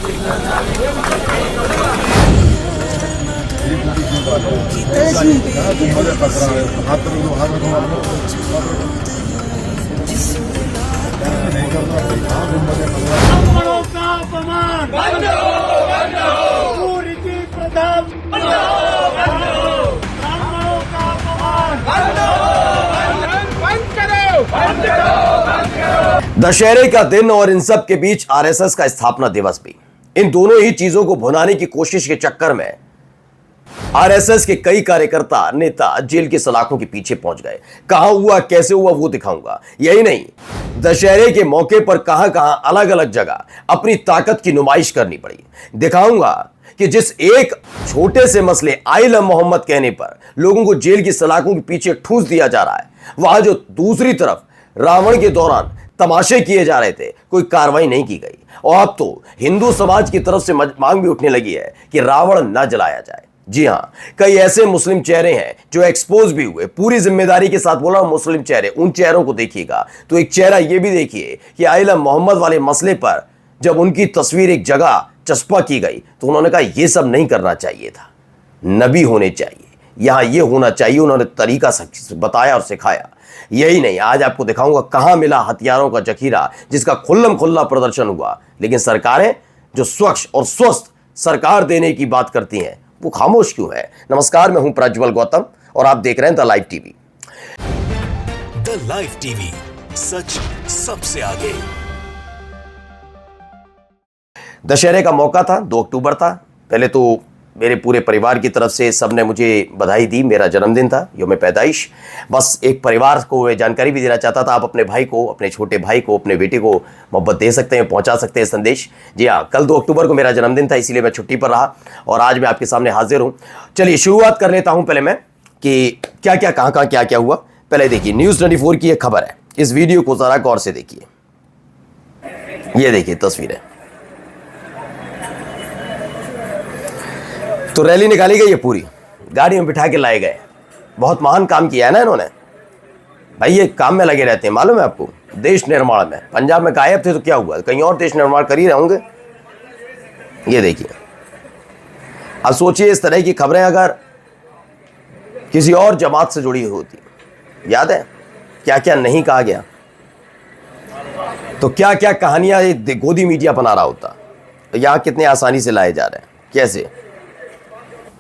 ब्राह्मणों का अपमान बंद हो, सूर्य की प्रताप बंद हो, ब्राह्मणों का अपमान बंद करो, बंद करो। दशहरे का दिन और इन सब के बीच आरएसएस का स्थापना दिवस भी, इन दोनों ही चीजों को भुनाने की कोशिश के चक्कर में आरएसएस के कई कार्यकर्ता नेता जेल की सलाखों के पीछे पहुंच गए। कहां हुआ, कैसे हुआ, वो दिखाऊंगा। यही नहीं, दशहरे के मौके पर कहां कहां अलग अलग जगह अपनी ताकत की नुमाइश करनी पड़ी। दिखाऊंगा कि जिस एक छोटे से मसले आइला मोहम्मद कहने पर लोगों को जेल की सलाखों के पीछे ठूस दिया जा रहा है, वहां जो दूसरी तरफ रावण के दौरान तमाशे किए जा रहे थे, कोई कार्रवाई नहीं की गई। और अब तो हिंदू समाज की तरफ से मांग भी उठने लगी है कि रावण न जलाया जाए। जी हां, कई ऐसे मुस्लिम चेहरे हैं जो एक्सपोज भी हुए। पूरी जिम्मेदारी के साथ बोल रहा हूं, मुस्लिम चेहरे, उन चेहरों को देखिएगा तो एक चेहरा यह भी देखिए कि आइला मोहम्मद वाले मसले पर जब उनकी तस्वीर एक जगह चस्पा की गई तो उन्होंने कहा यह सब नहीं करना चाहिए था, नबी होने चाहिए, यहां यह होना चाहिए। उन्होंने तरीका बताया और सिखाया। यही नहीं, आज आपको दिखाऊंगा कहां मिला हथियारों का जखीरा, जिसका खुल्लम खुल्ला प्रदर्शन हुआ। लेकिन सरकारें जो स्वच्छ और स्वस्थ सरकार देने की बात करती हैं, वो खामोश क्यों है? नमस्कार, मैं हूं प्रज्वल गौतम और आप देख रहे हैं the live TV. The live TV, सच सबसे आगे। दशहरे का मौका था, 2 अक्टूबर था। पहले तो मेरे पूरे परिवार की तरफ से सबने मुझे बधाई दी। मेरा जन्मदिन था, यौम पैदाइश। बस एक परिवार को जानकारी भी देना चाहता था। आप अपने भाई को, अपने छोटे भाई को, अपने बेटे को मोहब्बत दे सकते हैं, पहुंचा सकते हैं संदेश। जी हाँ, कल 2 अक्टूबर को मेरा जन्मदिन था, इसीलिए मैं छुट्टी पर रहा और आज मैं आपके सामने हाजिर हूँ। चलिए शुरुआत कर लेता हूँ पहले मैं कि क्या क्या कहाँ कहाँ क्या क्या हुआ। पहले देखिए, न्यूज़ 24 की एक खबर है। इस वीडियो को ज़रा गौर से देखिए। ये देखिए तस्वीरें। तो रैली निकाली गई है, पूरी गाड़ी में बिठा के लाए गए। बहुत महान काम किया है ना इन्होंने। भाई ये काम में लगे रहते हैं, मालूम है आपको, देश निर्माण में। पंजाब में गायब थे तो क्या हुआ, कहीं और देश निर्माण कर ही रहे होंगे। ये देखिए, अब सोचिए इस तरह की खबरें अगर किसी और जमात से जुड़ी होती, याद है क्या क्या नहीं कहा गया, तो क्या क्या कहानियां गोदी मीडिया बना रहा होता। तो यहां कितने आसानी से लाए जा रहे हैं, कैसे।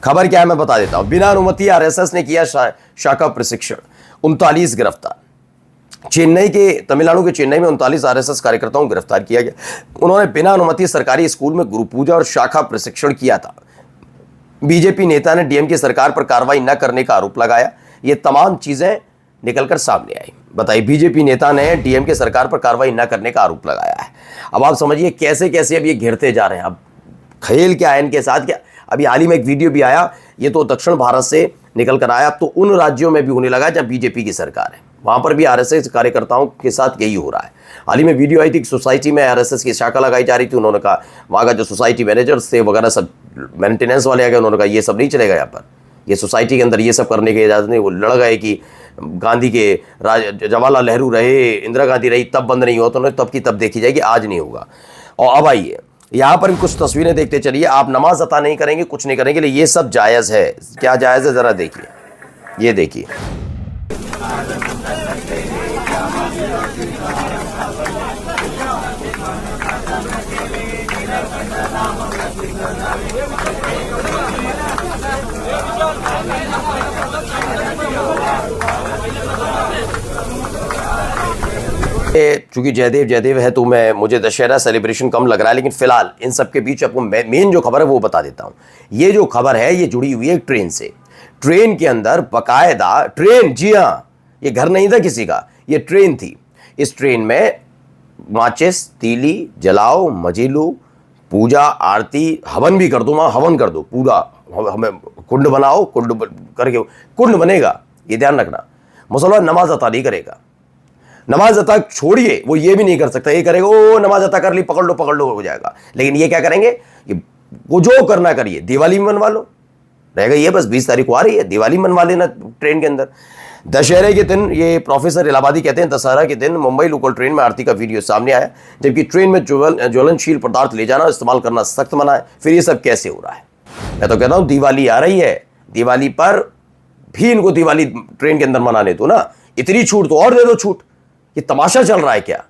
खबर क्या है मैं बता देता हूं। बिना अनुमति आरएसएस ने किया शाखा प्रशिक्षण, 39 गिरफ्तार। चेन्नई के, तमिलनाडु के चेन्नई में 39 आरएसएस कार्यकर्ताओं को गिरफ्तार किया गया। उन्होंने बिना अनुमति सरकारी स्कूल में गुरु पूजा और शाखा प्रशिक्षण किया था। बीजेपी नेता ने डीएमके सरकार पर कार्रवाई न करने का आरोप लगाया। ये तमाम चीजें निकलकर सामने आई। बताइए, बीजेपी नेता ने डीएमके सरकार पर कार्रवाई न करने का आरोप लगाया है। अब आप समझिए कैसे कैसे अब ये घिरते जा रहे हैं। अब खेल क्या है इनके साथ, क्या अभी हाल ही में एक वीडियो भी आया, ये तो दक्षिण भारत से निकल कर आया। तो उन राज्यों में भी होने लगा जब बीजेपी की सरकार है, वहां पर भी आरएसएस कार्यकर्ताओं के साथ यही हो रहा है। हाल ही में वीडियो आई थी, सोसाइटी में आरएसएस की शाखा लगाई जा रही थी। उन्होंने कहा, वहां का जो सोसाइटी मैनेजर्स थे वगैरह सब मेंटेनेंस वाले आ गए, उन्होंने कहा ये सब नहीं चलेगा यहाँ पर, ये सोसाइटी के अंदर ये सब करने की इजाजत नहीं। वो लड़ गए कि गांधी के जवाहरलाल नेहरू रहे, इंदिरा गांधी रही, तब बंद नहीं हुआ, तो तब की तब देखी जाएगी, आज नहीं होगा। और अब आइए यहां पर कुछ तस्वीरें देखते चलिए। आप नमाज अता नहीं करेंगे, कुछ नहीं करेंगे, ये सब जायज़ है। क्या जायज़ है जरा देखिए, ये देखिए। चूंकि जयदेव जयदेव है तो मुझे दशहरा सेलिब्रेशन कम लग रहा है, लेकिन फिलहाल इन सब के बीच आपको मेन जो खबर है वो बता देता हूं। ये जो खबर है ये जुड़ी हुई है ट्रेन से। ट्रेन के अंदर बकायदा, ट्रेन, जी हाँ, ये घर नहीं था किसी का, ये ट्रेन थी। इस ट्रेन में माचिस, तीली जलाओ, मजीलू, पूजा, आरती, हवन भी कर दो, वहाँ हवन कर दो पूरा। हमें कुंड बनाओ, कुंड करके कुंड बनेगा, ये ध्यान रखना। मुसलमान नमाज अता नहीं करेगा। नमाज अता छोड़िए, वो ये भी नहीं कर सकता, ये करेगा ओ नमाज अता कर ली, पकड़ लो हो जाएगा। लेकिन ये क्या करेंगे, ये वो जो करना करिए, दिवाली में मनवा लो, रहेगा ये बस 20 तारीख को आ रही है, दिवाली मनवा लेना ट्रेन के अंदर। दशहरे के दिन, ये प्रोफेसर इलाहाबादी कहते हैं, दशहरा के दिन मुंबई लोकल ट्रेन में आरती का वीडियो सामने आया, जबकि ट्रेन में ज्वलनशील पदार्थ ले जाना, इस्तेमाल करना सख्त मना है। फिर ये सब कैसे हो रहा है? मैं तो कहता हूं दिवाली आ रही है, दिवाली पर भी इनको दिवाली ट्रेन के अंदर मनाने दो ना, इतनी छूट तो और दे दो छूट। ये तमाशा चल रहा है क्या?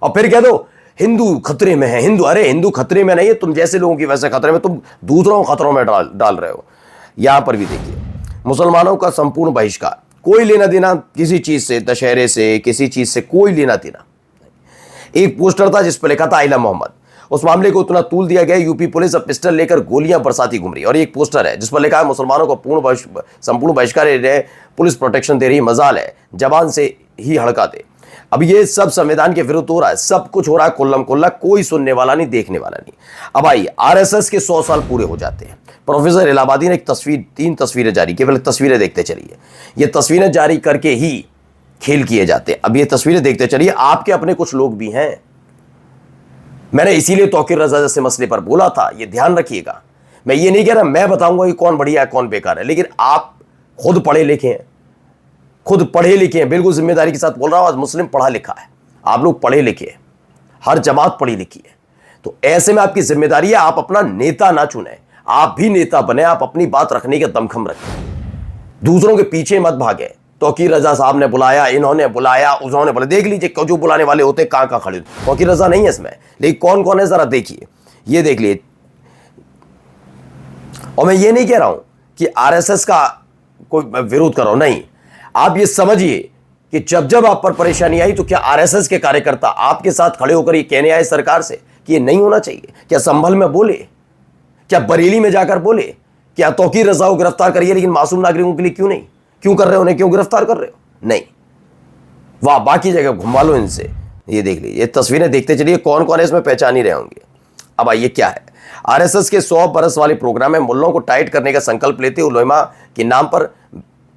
और फिर कह दो हिंदू खतरे में है, हिंदू, अरे हिंदू खतरे में नहीं है, तुम जैसे लोगों की वैसे खतरे में, तुम दूसरों को खतरों में डाल रहे हो। यहां पर भी देखिए, मुसलमानों का संपूर्ण बहिष्कार, कोई लेना देना किसी चीज से, दशहरे से, किसी चीज से कोई लेना देना। एक पोस्टर था जिस पर लिखा था आइला मोहम्मद, उस मामले को उतना तूल दिया गया, यूपी पुलिस अब पिस्टल लेकर गोलियां बरसाती घूम रही। और एक पोस्टर है जिस पर लिखा है मुसलमानों को संपूर्ण बहिष्कार, पुलिस प्रोटेक्शन दे रही, मजाल है जबान से ही हड़का दे। अब ये सब संविधान के विरुद्ध हो रहा है, सब कुछ हो रहा है खुल्लम खुल्ला, कोई सुनने वाला नहीं, देखने वाला नहीं। अब आइए, आरएसएस के 100 साल पूरे हो जाते हैं। प्रोफेसर इलाहाबादी ने एक तस्वीर, 3 तस्वीरें जारी, केवल तस्वीरें देखते चलिए। ये तस्वीरें जारी करके ही खेल किए जाते हैं। अब ये तस्वीरें देखते चलिए, आपके अपने कुछ लोग भी हैं। मैंने इसीलिए तौकीर रजा जैसे मसले पर बोला था, ये ध्यान रखिएगा। मैं ये नहीं कह रहा मैं बताऊंगा कि कौन बढ़िया है कौन बेकार है, लेकिन आप खुद पढ़े लिखे हैं, खुद पढ़े लिखे हैं, बिल्कुल जिम्मेदारी के साथ बोल रहा हूं। आज मुस्लिम पढ़ा लिखा है, आप लोग पढ़े लिखे हैं, हर जमात पढ़ी लिखी है। तो ऐसे में आपकी जिम्मेदारी है, आप अपना नेता ना चुने, आप भी नेता बने, आप अपनी बात रखने का दमखम रखें, दूसरों के पीछे मत भागे। तौकीर रजा साहब ने बुलाया, इन्होंने बुलाया, उन्होंने बुलाया, देख लीजिए जो बुलाने वाले होते हैं कहां खड़े होते। तौकीर रजा नहीं है इसमें, लेकिन कौन कौन है जरा देखिए, ये देख लीजिए। और मैं ये नहीं कह रहा हूं कि आरएसएस का कोई विरोध करो, नहीं, आप ये समझिए कि जब जब आप पर परेशानी आई तो क्या आरएसएस के कार्यकर्ता आपके साथ खड़े होकर ये कहने आए सरकार से कि ये नहीं होना चाहिए? क्या संभल में बोले? क्या बरेली में जाकर बोले? क्या तौकीर रजा को गिरफ्तार करिए लेकिन मासूम नागरिकों के लिए क्यों नहीं? क्यों कर रहे हो, उन्हें क्यों गिरफ्तार कर रहे हो? नहीं, वाह, बाकी जगह घुमा लो इनसे। ये देख लीजिए, ये तस्वीरें देखते चलिए, कौन कौन है इसमें पहचान ही रहे होंगे। अब आइए, क्या है आरएसएस के 100 बरस वाले प्रोग्राम में मुल्लों को टाइट करने का संकल्प लेते उलमा के नाम पर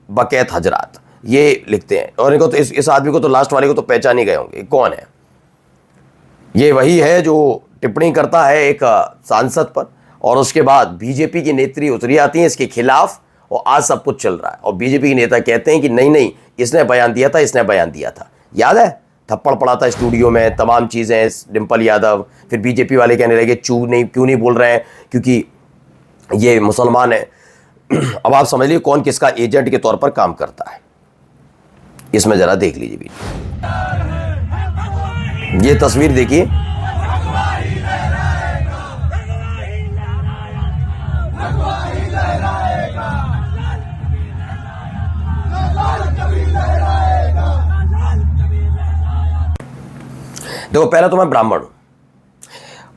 बकैत हजरात, ये लिखते हैं। और इनको तो इस आदमी को तो, लास्ट वाले को तो पहचान ही गए होंगे कौन है। ये वही है जो टिप्पणी करता है एक सांसद पर, और उसके बाद बीजेपी की नेत्री उतरी आती है इसके खिलाफ, और आज सब कुछ चल रहा है। और बीजेपी के नेता कहते हैं कि नहीं नहीं, इसने बयान दिया था, इसने बयान दिया था। याद है, थप्पड़ पड़ा था स्टूडियो में, तमाम चीज़ें, डिम्पल यादव। फिर बीजेपी वाले कहने लगे क्यों नहीं बोल रहे हैं, क्योंकि ये मुसलमान है। अब आप समझ लीजिए कौन किसका एजेंट के तौर पर काम करता है। इसमें जरा देख लीजिए भी, ये तस्वीर देखिए। देखो, पहला तो मैं ब्राह्मण हूं,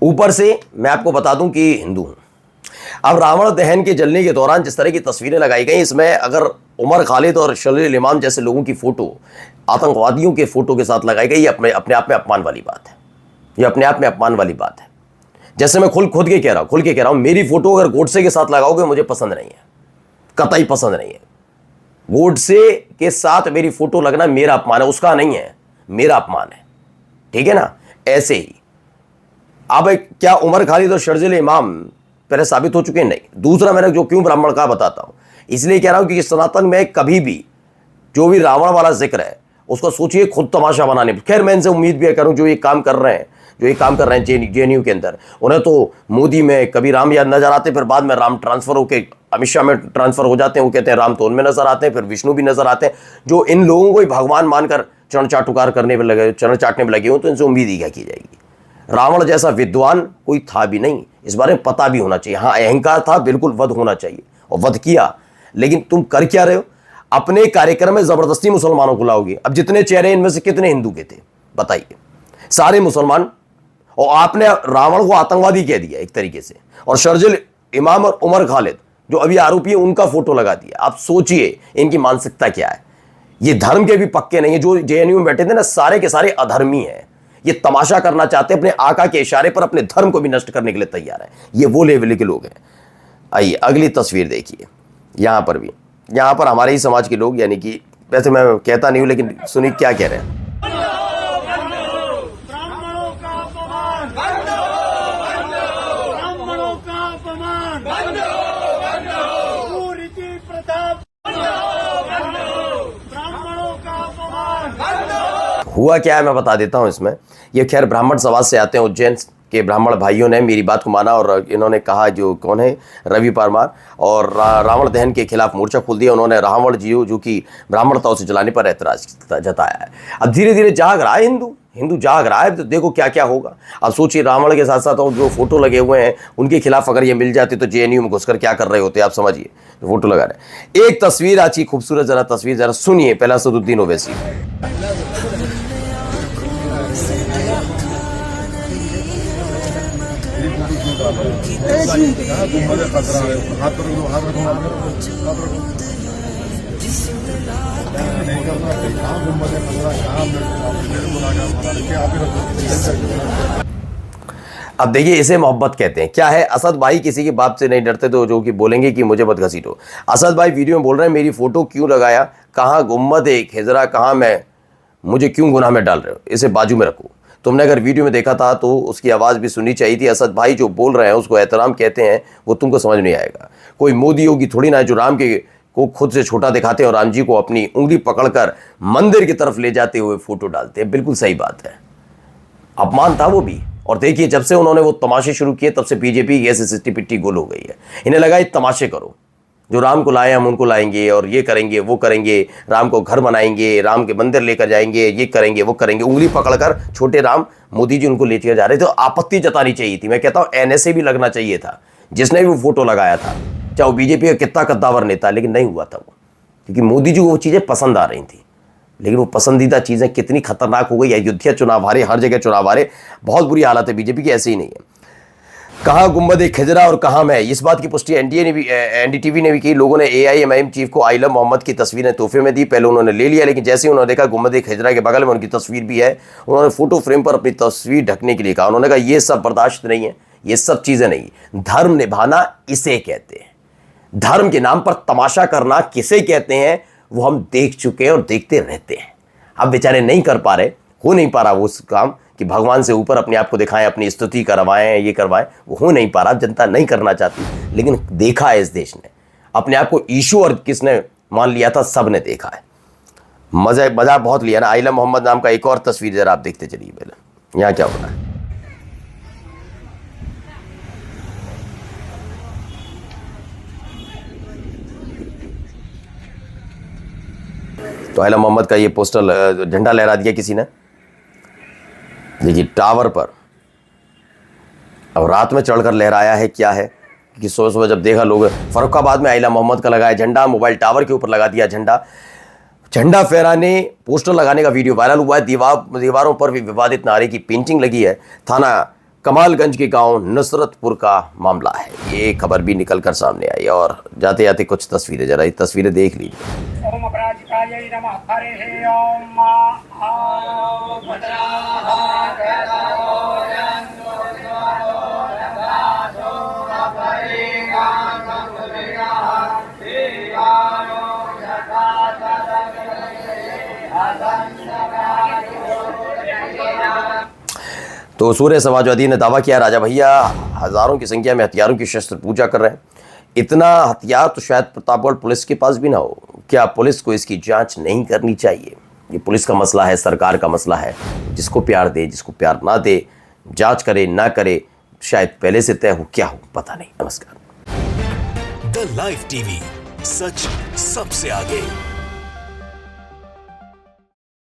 ऊपर से मैं आपको बता दूं कि हिंदू हूं। अब रावण दहन के जलने के दौरान जिस तरह की तस्वीरें लगाई गई, इसमें अगर उमर खालिद और शर्जील इमाम जैसे लोगों की फोटो आतंकवादियों के फोटो के साथ लगाई गई, ये अपने आप में अपमान वाली बात है। ये अपने आप में अपमान वाली बात है। जैसे मैं खुल के कह रहा हूं, मेरी फोटो अगर गोडसे के साथ लगाओगे मुझे पसंद नहीं है, कतई पसंद नहीं है। गोडसे के साथ मेरी फोटो लगना मेरा अपमान है, उसका नहीं है, मेरा अपमान है, ठीक है ना। ऐसे ही अब क्या उमर खालिद और शर्जील इमाम पहले साबित हो चुके हैं? नहीं। दूसरा, मैंने जो क्यों ब्राह्मण का बताता हूं, इसलिए कह रहा हूं कि सनातन में कभी भी जो भी रावण वाला जिक्र है उसको सोचिए खुद तमाशा बनाने। खैर, मैं इनसे उम्मीद भी करूं जो ये काम कर रहे हैं जेएनयू के अंदर, उन्हें तो मोदी में कभी राम याद नजर आते, फिर बाद में राम ट्रांसफर होके अमित शाह में ट्रांसफर हो जाते हैं। वो कहते हैं राम तो उनमें नजर आते हैं, फिर विष्णु भी नजर आते हैं। जो इन लोगों को ही भगवान मानकर चरण चाटने में लगे हो, तो इनसे उम्मीद ही क्या की जाएगी। रावण जैसा विद्वान कोई था भी नहीं, इस बारे में पता भी होना चाहिए। हाँ, अहंकार था, बिल्कुल वध होना चाहिए, और वध किया। लेकिन तुम कर क्या रहे हो? अपने कार्यक्रम में जबरदस्ती मुसलमानों को लाओगे। अब जितने चेहरे, इनमें से कितने हिंदू के थे बताइए? सारे मुसलमान। और आपने रावण को आतंकवादी कह दिया एक तरीके से, और शर्जील इमाम और उमर खालिद जो अभी आरोपी है उनका फोटो लगा दिया। आप सोचिए इनकी मानसिकता क्या है। ये धर्म के भी पक्के नहीं है। जो जेएनयू में बैठे थे ना, सारे के सारे अधर्मी हैं। ये तमाशा करना चाहते हैं, अपने आका के इशारे पर अपने धर्म को भी नष्ट करने के लिए तैयार है। ये वो लेवल के लोग हैं। आइए अगली तस्वीर देखिए। यहां पर हमारे ही समाज के लोग, यानी कि वैसे मैं कहता नहीं हूं, लेकिन सुनिए क्या कह रहे हैं। ब्राह्मणों का अपमान बंद हो, ब्राह्मणों का अपमान बंद हो, कुरीति प्रताप बंद हो, हुआ क्या है मैं बता देता हूं इसमें। ये खैर ब्राह्मण समाज से आते हैं, उज्जैन के ब्राह्मण भाइयों ने मेरी बात को माना और इन्होंने कहा, जो कौन है रवि परमार, और रावण दहन के खिलाफ मोर्चा खोल दिया उन्होंने। रावण जी जो कि ब्राह्मणताओं से जलाने पर ऐतराज जताया है। अब धीरे धीरे जाग रहा है हिंदू जाग रहा है, तो देखो क्या क्या होगा। अब सोचिए रावण के साथ साथ और जो फोटो लगे हुए हैं उनके खिलाफ अगर ये मिल जाते तो जेएनयू में घुसकर क्या कर रहे होते, आप समझिए। फोटो लगा रहे, एक तस्वीर अच्छी खूबसूरत, जरा तस्वीर जरा सुनिए। पहला असदुद्दीन ओवैसी, अब देखिए इसे मोहब्बत कहते हैं। क्या है, असद भाई किसी के बाप से नहीं डरते, तो जो कि बोलेंगे कि मुझे मत घसीटो। असद भाई वीडियो में बोल रहे हैं मेरी फोटो क्यों लगाया, कहाँ गुम्बद खिजरा, कहाँ मैं, मुझे क्यों गुनाह में डाल रहे हो, इसे बाजू में रखो। तुमने अगर वीडियो में देखा था तो उसकी आवाज़ भी सुननी चाहिए थी। असद भाई जो बोल रहे हैं उसको एहतराम कहते हैं, वो तुमको समझ नहीं आएगा। कोई मोदी योगी थोड़ी ना है जो राम के को खुद से छोटा दिखाते हैं और राम जी को अपनी उंगली पकड़कर मंदिर की तरफ ले जाते हुए फोटो डालते हैं। बिल्कुल सही बात है, अपमान था वो भी। और देखिए जब से उन्होंने वो तमाशे शुरू किए तब से बीजेपी की ऐसी सिट्टी पिट्टी गोल हो गई है। इन्हें लगा ये तमाशे करो, जो राम को लाए हम उनको लाएंगे और ये करेंगे वो करेंगे, राम को घर बनाएंगे, राम के मंदिर लेकर जाएंगे, ये करेंगे वो करेंगे। उंगली पकड़कर छोटे राम मोदी जी उनको लेकर जा रहे थे। तो आपत्ति जतानी चाहिए थी। मैं कहता हूँ एनएसए भी लगना चाहिए था, जिसने भी वो फोटो लगाया था, चाहे वो बीजेपी का कितना कद्दावर नेता, लेकिन नहीं हुआ था वो, क्योंकि मोदी जी को वो चीज़ें पसंद आ रही थी। लेकिन वो पसंदीदा चीज़ें कितनी खतरनाक हो गई। अयोध्या चुनाव हारे, हर जगह चुनाव हारे, बहुत बुरी हालत है बीजेपी की। ऐसे ही नहीं है, कहाँ गुम्बद खिजरा और कहाँ मैं, इस बात की पुष्टि एनडीटीवी ने भी की। लोगों ने एआईएमआईएम चीफ को आइलम मोहम्मद की तस्वीरें तोहफे में दी। पहले उन्होंने ले लिया, लेकिन जैसे ही उन्होंने देखा गुम्बद खिजरा के बगल में उनकी तस्वीर भी है, उन्होंने फोटो फ्रेम पर अपनी तस्वीर ढकने के लिए कहा। उन्होंने कहा ये सब बर्दाश्त नहीं है, ये सब चीज़ें नहीं। धर्म निभाना इसे कहते हैं, धर्म के नाम पर तमाशा करना किसे कहते हैं, वो हम देख चुके हैं और देखते रहते हैं। अब बेचारे नहीं कर पा रहे, हो नहीं पा रहा वो काम कि भगवान से ऊपर अपने आप को दिखाएं, अपनी स्तुति करवाएं, ये करवाएं, वो हो नहीं पा रहा। जनता नहीं करना चाहती, लेकिन देखा है इस देश ने अपने आप को ईश्वर किसने मान लिया था, सब ने देखा है। मजा बहुत लिया ना। आइलम मोहम्मद नाम का एक और तस्वीर जरा आप देखते चलिए। पहले यहाँ क्या हो रहा है, तो आइलम मोहम्मद का ये पोस्टर झंडा लहरा दिया किसी ने, देखिए टावर पर। अब रात में चढ़कर लहराया है, क्या है कि सुबह जब देखा लोग, फर्रुखाबाद में आइलम मोहम्मद का लगाया झंडा, मोबाइल टावर के ऊपर लगा दिया झंडा। झंडा फहराने, पोस्टर लगाने का वीडियो वायरल हुआ है। दीवारों पर भी विवादित नारे की पेंटिंग लगी है। थाना कमालगंज के गांव नुसरतपुर का मामला है। ये खबर भी निकल कर सामने आई और जाते जाते कुछ तस्वीरें, जरा ये तस्वीरें देख लीजिए। ओम अपराजिताय नमः हरे ओम तो सूर्य समाजवादी ने दावा किया राजा भैया हजारों की संख्या में हथियारों की शस्त्र पूजा कर रहे हैं। इतना हथियार तो शायद प्रतापगढ़ पुलिस के पास भी ना हो। क्या पुलिस को इसकी जांच नहीं करनी चाहिए? ये पुलिस का मसला है, सरकार का मसला है। जिसको प्यार दे, जिसको प्यार ना दे, जांच करे ना करे, शायद पहले से तय हो, क्या हो पता नहीं। नमस्कार। द लाइव टीवी, सच सबसे आगे।